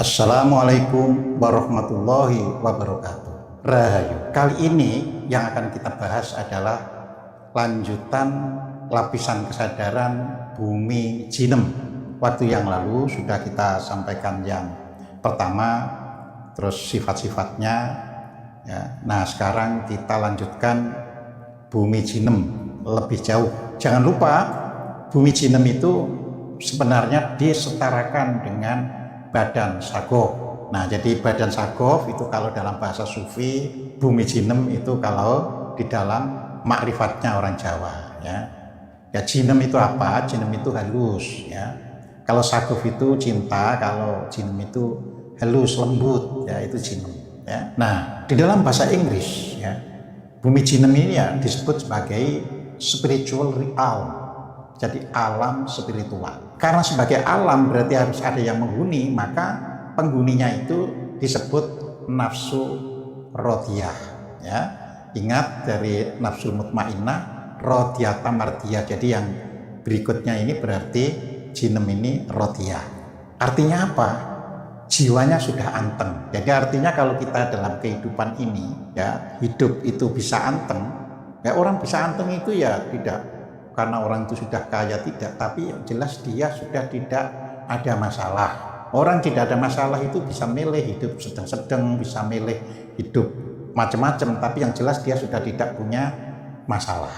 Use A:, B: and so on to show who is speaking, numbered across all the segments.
A: Assalamualaikum warahmatullahi wabarakatuh. Rahayu. Kali ini yang akan kita bahas adalah lanjutan lapisan kesadaran bumi jinem. Waktu yang lalu sudah kita sampaikan yang pertama, terus sifat-sifatnya ya. Nah, sekarang kita lanjutkan bumi jinem lebih jauh. Jangan lupa bumi jinem itu sebenarnya disetarakan dengan badan sagof. Nah, jadi badan sagof itu kalau dalam bahasa sufi, bumi jinem itu kalau di dalam makrifatnya orang Jawa ya. Ya, jinem itu apa? Jinem itu halus ya. Kalau sagof itu cinta, kalau jinem itu halus, lembut ya, itu jinem ya. Nah, di dalam bahasa Inggris ya, bumi jinem ini ya disebut sebagai spiritual realm. Jadi alam spiritual. Karena sebagai alam berarti harus ada yang menghuni, maka penghuninya itu disebut nafsu rodiyah ya. Ingat dari nafsu mutmainnah, rodiyata mardiyah. Jadi yang berikutnya ini berarti jinem ini rodiyah. Artinya apa? Jiwanya sudah anteng. Jadi artinya kalau kita dalam kehidupan ini ya, hidup itu bisa anteng. Ya, orang bisa anteng itu ya tidak karena orang itu sudah kaya, tidak, tapi yang jelas dia sudah tidak ada masalah. Orang tidak ada masalah itu bisa milih hidup sedang-sedang, bisa milih hidup macam-macam, tapi yang jelas dia sudah tidak punya masalah.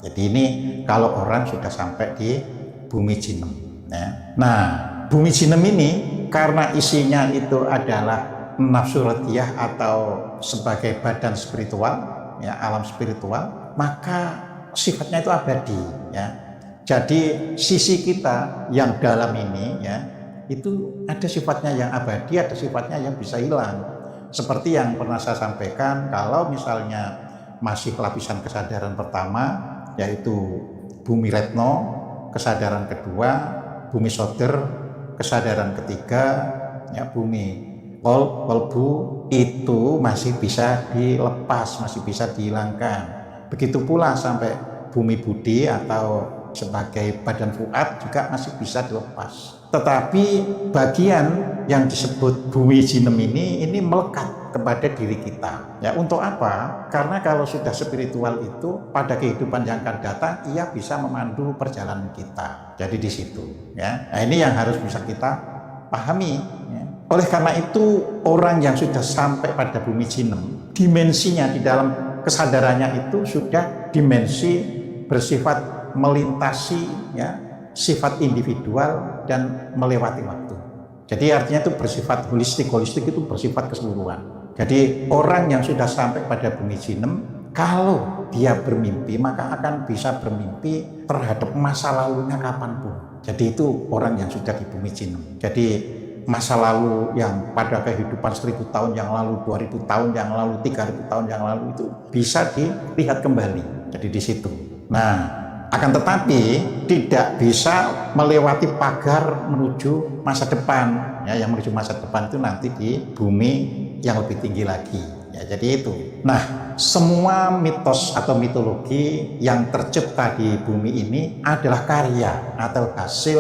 A: Jadi ini kalau orang sudah sampai di bumi jinem ya. Nah, bumi jinem ini karena isinya itu adalah nafsu radiyah atau sebagai badan spiritual ya, alam spiritual, maka sifatnya itu abadi ya. Jadi sisi kita yang dalam ini ya, itu ada sifatnya yang abadi, ada sifatnya yang bisa hilang. Seperti yang pernah saya sampaikan, kalau misalnya masih lapisan kesadaran pertama yaitu bumi retno, kesadaran kedua bumi soder, kesadaran ketiga ya bumi kolbu, itu masih bisa dilepas, masih bisa dihilangkan. Begitu pula sampai bumi budi atau sebagai badan fuad juga masih bisa dilepas. Tetapi bagian yang disebut bumi jinem ini melekat kepada diri kita. Ya, untuk apa? Karena kalau sudah spiritual itu pada kehidupan yang akan datang ia bisa memandu perjalanan kita. Jadi di situ ya. Nah, ini yang harus bisa kita pahami ya. Oleh karena itu orang yang sudah sampai pada bumi jinem, dimensinya di dalam kesadarannya itu sudah dimensi bersifat melintasi ya, sifat individual dan melewati waktu. Jadi artinya itu bersifat holistik itu bersifat keseluruhan. Jadi orang yang sudah sampai pada bumi jinem, kalau dia bermimpi maka akan bisa bermimpi terhadap masa lalunya kapanpun. Jadi itu orang yang sudah di bumi jinem. Jadi masa lalu yang pada kehidupan 1000 tahun yang lalu, 2000 tahun yang lalu, 3000 tahun yang lalu itu bisa dilihat kembali. Jadi di situ. Nah, akan tetapi tidak bisa melewati pagar menuju masa depan. Ya, yang menuju masa depan itu nanti di bumi yang lebih tinggi lagi. Ya, jadi itu. Nah, semua mitos atau mitologi yang tercipta di bumi ini adalah karya atau hasil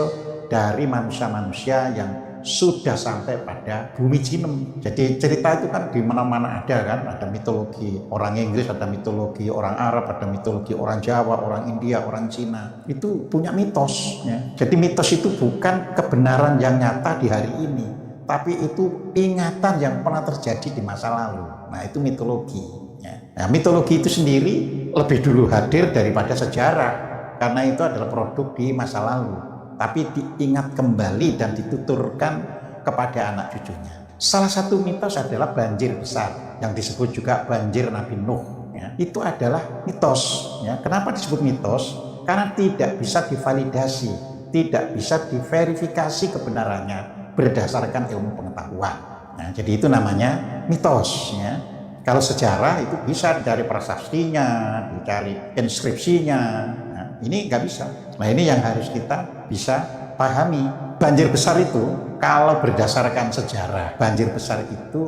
A: dari manusia-manusia yang sudah sampai pada bumi jinem. Jadi cerita itu kan di mana-mana ada kan, ada mitologi orang Inggris, ada mitologi orang Arab, ada mitologi orang Jawa, orang India, orang Cina. Itu punya mitos ya. Jadi mitos itu bukan kebenaran yang nyata di hari ini, tapi itu ingatan yang pernah terjadi di masa lalu. Nah, itu mitologi ya. Nah, mitologi itu sendiri lebih dulu hadir daripada sejarah karena itu adalah produk di masa lalu, tapi diingat kembali dan dituturkan kepada anak cucunya. Salah satu mitos adalah banjir besar yang disebut juga banjir Nabi Nuh ya. Itu adalah mitos ya. Kenapa disebut mitos? Karena tidak bisa divalidasi, tidak bisa diverifikasi kebenarannya berdasarkan ilmu pengetahuan. Nah, jadi itu namanya mitos ya. Kalau sejarah itu bisa dicari prasastinya, dicari inskripsinya. Nah, ini nggak bisa. Nah, ini yang harus kita bisa pahami. Banjir besar itu kalau berdasarkan sejarah, banjir besar itu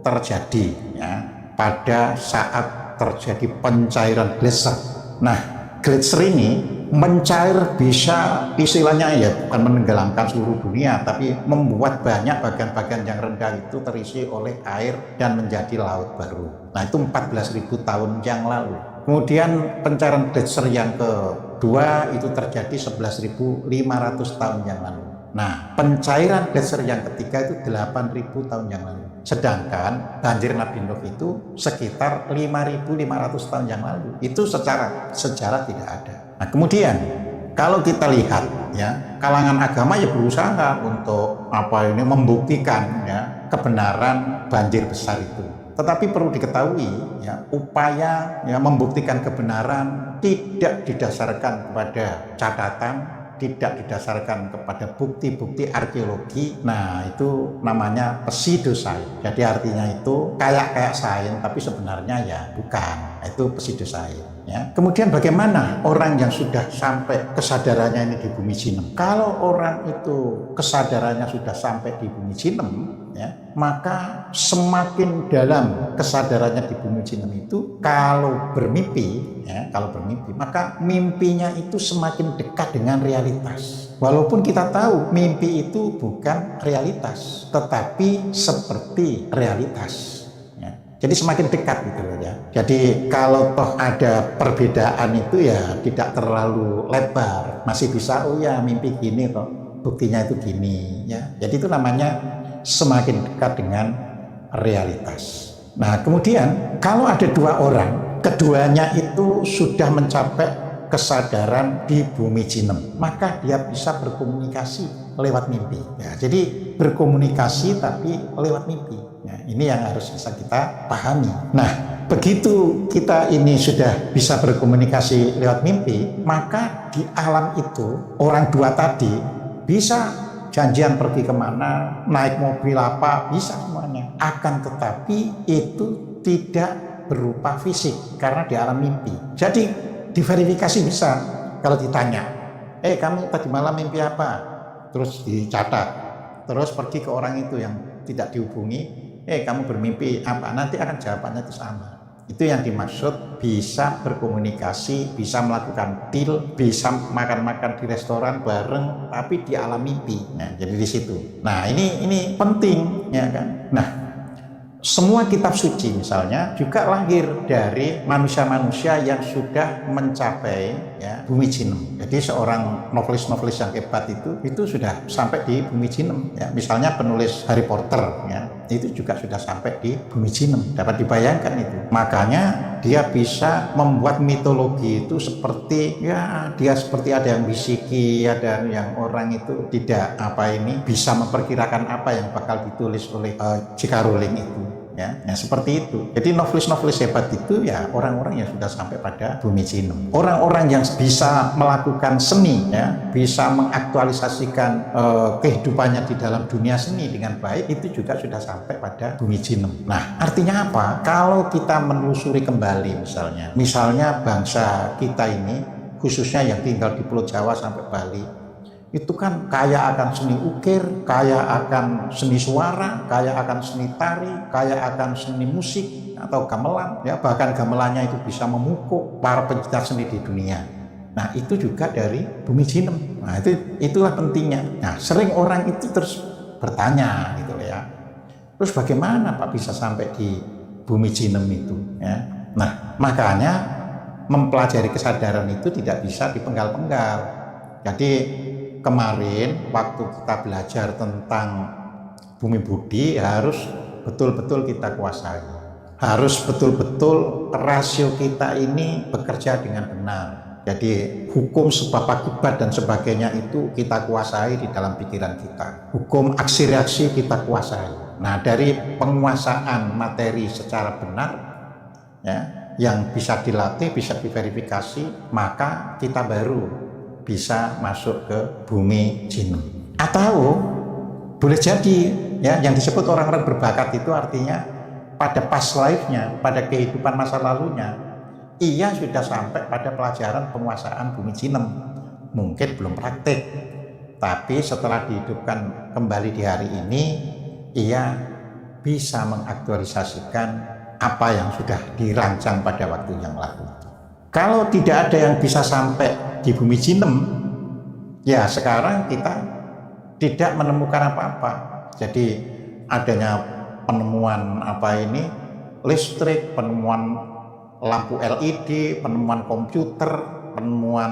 A: terjadi ya pada saat terjadi pencairan gletser. Nah, gletser ini mencair, bisa istilahnya ya bukan menenggelamkan seluruh dunia, tapi membuat banyak bagian-bagian yang rendah itu terisi oleh air dan menjadi laut baru. Nah itu 14.000 tahun yang lalu. Kemudian pencairan gletser yang kedua itu terjadi 11.500 tahun yang lalu. Nah, pencairan gletser yang ketiga itu 8.000 tahun yang lalu. Sedangkan banjir Nabi Nuh itu sekitar 5.500 tahun yang lalu. Itu secara sejarah tidak ada. Nah, kemudian kalau kita lihat ya, kalangan agama ya berusaha untuk membuktikan ya kebenaran banjir besar itu. Tetapi perlu diketahui ya, upaya ya membuktikan kebenaran tidak didasarkan kepada catatan, tidak didasarkan kepada bukti-bukti arkeologi. Nah itu namanya pseudoscience. Jadi artinya itu kayak sains tapi sebenarnya ya bukan. Itu pseudoscience ya. Kemudian bagaimana orang yang sudah sampai kesadarannya ini di bumi Jinem? Kalau orang itu kesadarannya sudah sampai di bumi Jinem ya, maka semakin dalam kesadarannya di bumi Jinem itu, kalau bermimpi ya, maka mimpinya itu semakin dekat dengan realitas. Walaupun kita tahu mimpi itu bukan realitas, tetapi seperti realitas ya. Jadi semakin dekat gitu loh ya. Jadi kalau toh ada perbedaan itu ya tidak terlalu lebar, masih bisa oh ya mimpi gini kok, buktinya itu gini ya. Jadi itu namanya semakin dekat dengan realitas. Nah kemudian kalau ada dua orang, keduanya itu sudah mencapai kesadaran di bumi Jinem, maka dia bisa berkomunikasi lewat mimpi ya. Jadi berkomunikasi tapi lewat mimpi ya, ini yang harus bisa kita pahami. Nah begitu kita ini sudah bisa berkomunikasi lewat mimpi, maka di alam itu orang dua tadi bisa janjian pergi kemana, naik mobil apa, bisa semuanya. Akan tetapi itu tidak berupa fisik karena di alam mimpi. Jadi diverifikasi bisa kalau ditanya, kamu tadi malam mimpi apa? Terus dicatat, terus pergi ke orang itu yang tidak dihubungi, kamu bermimpi apa? Nanti akan jawabannya itu sama. Itu yang dimaksud bisa berkomunikasi, bisa melakukan deal, bisa makan-makan di restoran bareng, tapi di alam mimpi. Nah, jadi di situ. Nah, ini penting, ya kan? Nah, semua kitab suci misalnya juga lahir dari manusia-manusia yang sudah mencapai ya bumi Jinem. Jadi seorang novelis-novelis yang hebat itu sudah sampai di bumi Jinem ya. Misalnya penulis Harry Potter ya, itu juga sudah sampai di bumi Jinem. Dapat dibayangkan itu. Makanya dia bisa membuat mitologi itu seperti ya, dia seperti ada yang bisiki, ada yang orang itu tidak bisa memperkirakan apa yang bakal ditulis oleh J.K. Rowling itu. Ya, seperti itu. Jadi novelis-novelis hebat itu ya orang-orang yang sudah sampai pada bumi Jinem. Orang-orang yang bisa melakukan seni ya, bisa mengaktualisasikan kehidupannya di dalam dunia seni dengan baik, itu juga sudah sampai pada bumi Jinem. Nah, artinya apa? Kalau kita menelusuri kembali misalnya bangsa kita ini, khususnya yang tinggal di Pulau Jawa sampai Bali, itu kan kaya akan seni ukir, kaya akan seni suara, kaya akan seni tari, kaya akan seni musik atau gamelan ya, bahkan gamelannya itu bisa memukul para pencinta seni di dunia. Nah itu juga dari bumi Jinem. Nah itulah pentingnya. Nah sering orang itu terus bertanya gitu ya, terus bagaimana Pak bisa sampai di bumi Jinem itu ya. Nah makanya mempelajari kesadaran itu tidak bisa dipenggal-penggal. Jadi kemarin waktu kita belajar tentang bumi budi harus betul-betul kita kuasai. Harus betul-betul rasio kita ini bekerja dengan benar. Jadi hukum sebab akibat dan sebagainya itu kita kuasai di dalam pikiran kita. Hukum aksi reaksi kita kuasai. Nah dari penguasaan materi secara benar ya, yang bisa dilatih, bisa diverifikasi, maka kita baru bisa masuk ke bumi Jinem. Atau boleh jadi ya yang disebut orang-orang berbakat itu artinya pada past life-nya, pada kehidupan masa lalunya, ia sudah sampai pada pelajaran penguasaan bumi Jinem. Mungkin belum praktik, tapi setelah dihidupkan kembali di hari ini, ia bisa mengaktualisasikan apa yang sudah dirancang pada waktu yang lalu. Kalau tidak ada yang bisa sampai di bumi jinem, ya sekarang kita tidak menemukan apa-apa. Jadi adanya penemuan listrik, penemuan lampu LED, penemuan komputer, penemuan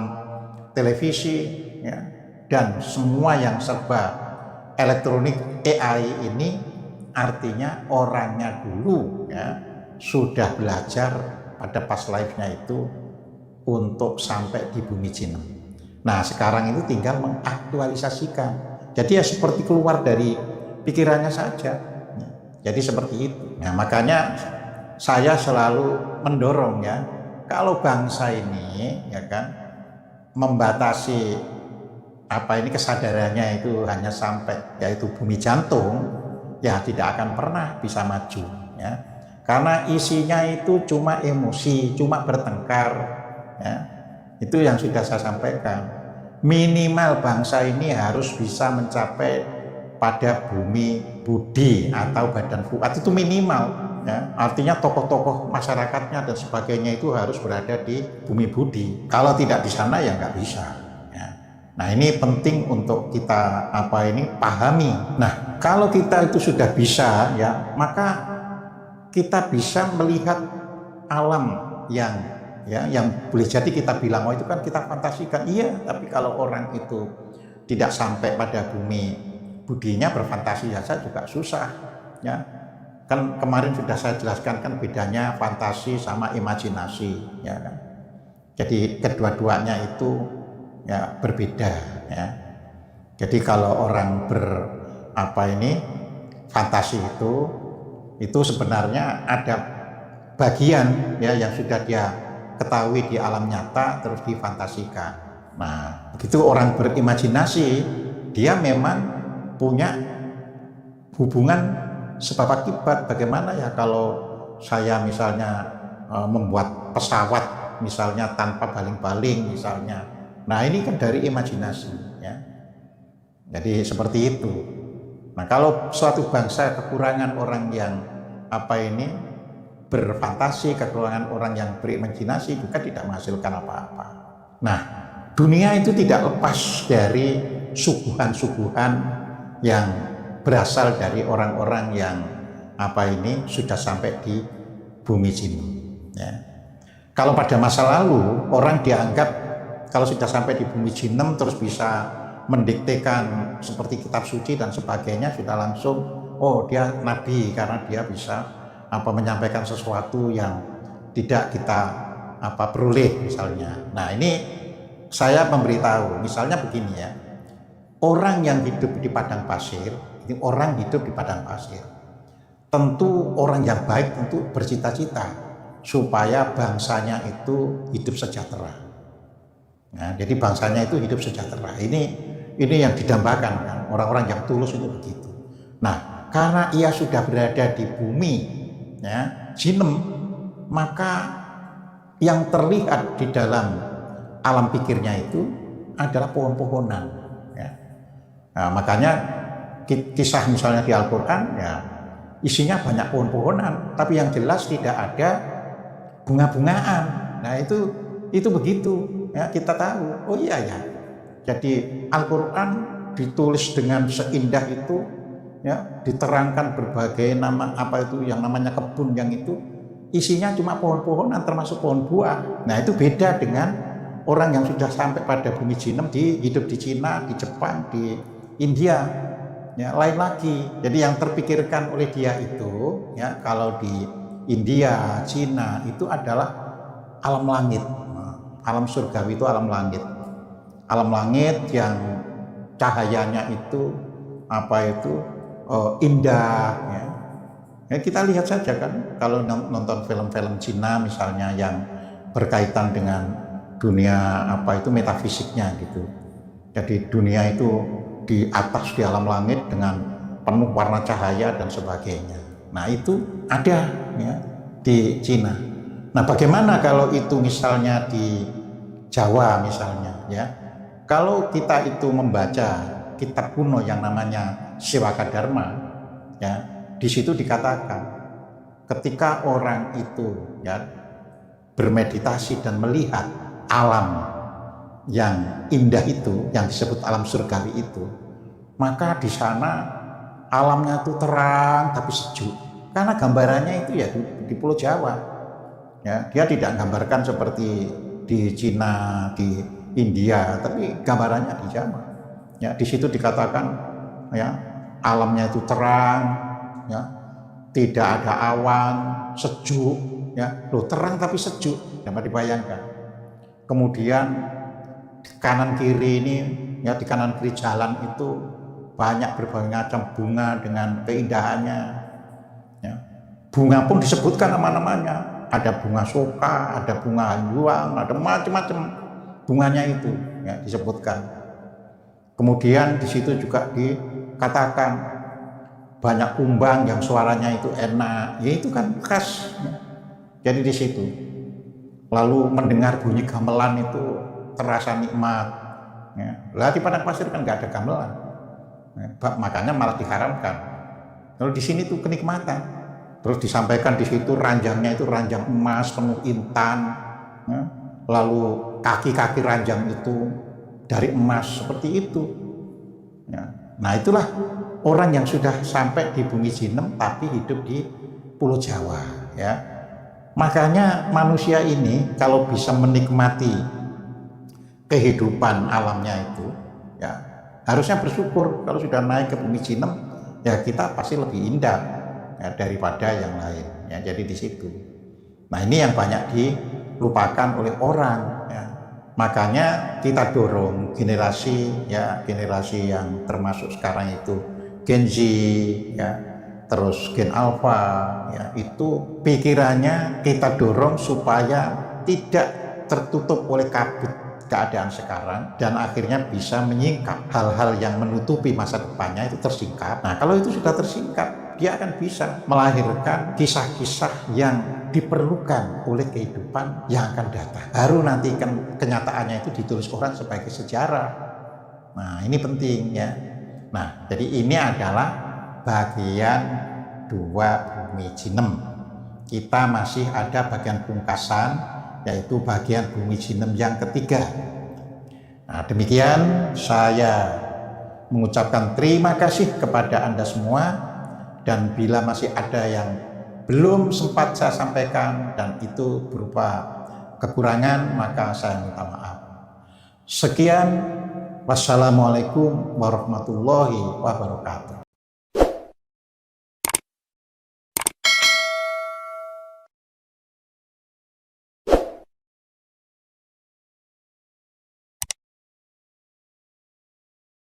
A: televisi, ya, dan semua yang serba elektronik AI ini artinya orangnya dulu ya sudah belajar pada past life-nya itu untuk sampai di bumi jinem. Nah sekarang itu tinggal mengaktualisasikan. Jadi ya seperti keluar dari pikirannya saja. Jadi seperti itu. Nah makanya saya selalu mendorong ya, kalau bangsa ini ya kan membatasi kesadarannya itu hanya sampai yaitu bumi jantung, ya tidak akan pernah bisa maju ya. Karena isinya itu cuma emosi, cuma bertengkar ya. Itu yang sudah saya sampaikan. Minimal bangsa ini harus bisa mencapai pada bumi budi atau badan fuad, itu minimal ya. Artinya tokoh-tokoh masyarakatnya dan sebagainya itu harus berada di bumi budi. Kalau tidak di sana ya nggak bisa ya. Nah ini penting untuk kita pahami. Nah kalau kita itu sudah bisa ya, maka kita bisa melihat alam yang boleh jadi kita bilang itu kan kita fantasikan, iya, tapi kalau orang itu tidak sampai pada bumi budinya, berfantasi saja juga susah ya. Kan kemarin sudah saya jelaskan kan bedanya fantasi sama imajinasi ya kan. Jadi kedua-duanya itu ya berbeda ya. Jadi kalau orang fantasi itu sebenarnya ada bagian ya yang sudah dia ketahui di alam nyata terus difantasikan. Nah, begitu orang berimajinasi, dia memang punya hubungan sebab akibat. Bagaimana ya kalau saya misalnya membuat pesawat misalnya tanpa baling-baling misalnya. Nah, ini kan dari imajinasi ya. Jadi seperti itu. Nah, kalau suatu bangsa kekurangan orang yang berfantasi, kekurangan orang yang berimajinasi juga tidak menghasilkan apa-apa. Nah, dunia itu tidak lepas dari suguhan-suguhan yang berasal dari orang-orang yang sudah sampai di bumi jinem ya. Kalau pada masa lalu orang dianggap kalau sudah sampai di bumi jinem terus bisa mendiktekan seperti kitab suci dan sebagainya, sudah langsung dia nabi karena dia bisa menyampaikan sesuatu yang tidak kita peroleh misalnya. Nah ini saya memberitahu misalnya begini ya, orang yang hidup di padang pasir, tentu orang yang baik tentu bercita-cita supaya bangsanya itu hidup sejahtera. Nah, jadi bangsanya itu hidup sejahtera. Ini yang didambakan kan, orang-orang yang tulus itu begitu. Nah, karena ia sudah berada di bumi ya, jinem, maka yang terlihat di dalam alam pikirnya itu adalah pohon-pohonan ya. Nah, makanya kisah misalnya di Al-Quran ya isinya banyak pohon-pohonan, tapi yang jelas tidak ada bunga-bungaan. Nah itu begitu ya, kita tahu. Oh iya ya. Jadi Al-Quran ditulis dengan seindah itu ya, diterangkan berbagai nama yang namanya kebun, yang itu isinya cuma pohon-pohonan termasuk pohon buah. Nah itu beda dengan orang yang sudah sampai pada bumi jinem, hidup di Cina, di Jepang, di India ya, lain lagi. Jadi yang terpikirkan oleh dia itu ya, kalau di India, Cina itu adalah alam langit. Alam surgawi itu alam langit. Alam langit yang cahayanya itu indah ya. Ya kita lihat saja kan kalau nonton film-film Cina misalnya yang berkaitan dengan dunia metafisiknya gitu. Jadi dunia itu di atas di alam langit dengan penuh warna cahaya dan sebagainya. Nah itu ada ya di Cina. Nah bagaimana kalau itu misalnya di Jawa misalnya ya. Kalau kita itu membaca kitab kuno yang namanya Sewaka Dharma ya, di situ dikatakan ketika orang itu ya bermeditasi dan melihat alam yang indah itu, yang disebut alam surgawi itu, maka di sana alamnya itu terang tapi sejuk. Karena gambarannya itu ya di Pulau Jawa. Ya, dia tidak gambarkan seperti di Cina, di India, tapi gambarannya di Jawa. Ya, di situ dikatakan ya alamnya itu terang, ya, tidak ada awan, sejuk, ya, loh terang tapi sejuk, dapat dibayangkan. Kemudian kanan kiri ini, ya di kanan kiri jalan itu banyak berbagai macam bunga dengan keindahannya. Ya. Bunga pun disebutkan nama-namanya, ada bunga soka, ada bunga hanjuang, ada macam-macam bunganya itu, ya disebutkan. Kemudian di situ juga dikatakan banyak kumbang yang suaranya itu enak, ya itu kan khas. Ya. Jadi di situ. Lalu mendengar bunyi gamelan itu terasa nikmat. Ya. Lah di padang pasir kan nggak ada gamelan, ya, makanya malah diharamkan. Kalau di sini tuh kenikmatan. Terus disampaikan di situ ranjangnya itu ranjang emas penuh intan, ya. Lalu kaki-kaki ranjang itu dari emas seperti itu. Ya. Nah itulah orang yang sudah sampai di bumi Jinem tapi hidup di Pulau Jawa. Ya. Makanya manusia ini kalau bisa menikmati kehidupan alamnya itu, ya harusnya bersyukur. Kalau sudah naik ke bumi Jinem, ya kita pasti lebih indah ya, daripada yang lain. Ya, jadi di situ. Nah ini yang banyak dilupakan oleh orang. Ya. Makanya kita dorong generasi, ya generasi yang termasuk sekarang itu Gen Z, ya terus Gen Alpha, ya itu pikirannya kita dorong supaya tidak tertutup oleh kabut keadaan sekarang dan akhirnya bisa menyingkap hal-hal yang menutupi masa depannya itu tersingkap. Nah kalau itu sudah tersingkap, dia akan bisa melahirkan kisah-kisah yang diperlukan oleh kehidupan yang akan datang. Baru nanti kan kenyataannya itu ditulis orang sebagai sejarah. Nah ini penting ya. Nah jadi ini adalah bagian 2 bumi Jinem. Kita masih ada bagian pungkasan, yaitu bagian bumi Jinem yang ketiga. Nah demikian saya mengucapkan terima kasih kepada Anda semua, dan bila masih ada yang belum sempat saya sampaikan dan itu berupa kekurangan, maka saya minta maaf. Sekian, wassalamualaikum warahmatullahi wabarakatuh.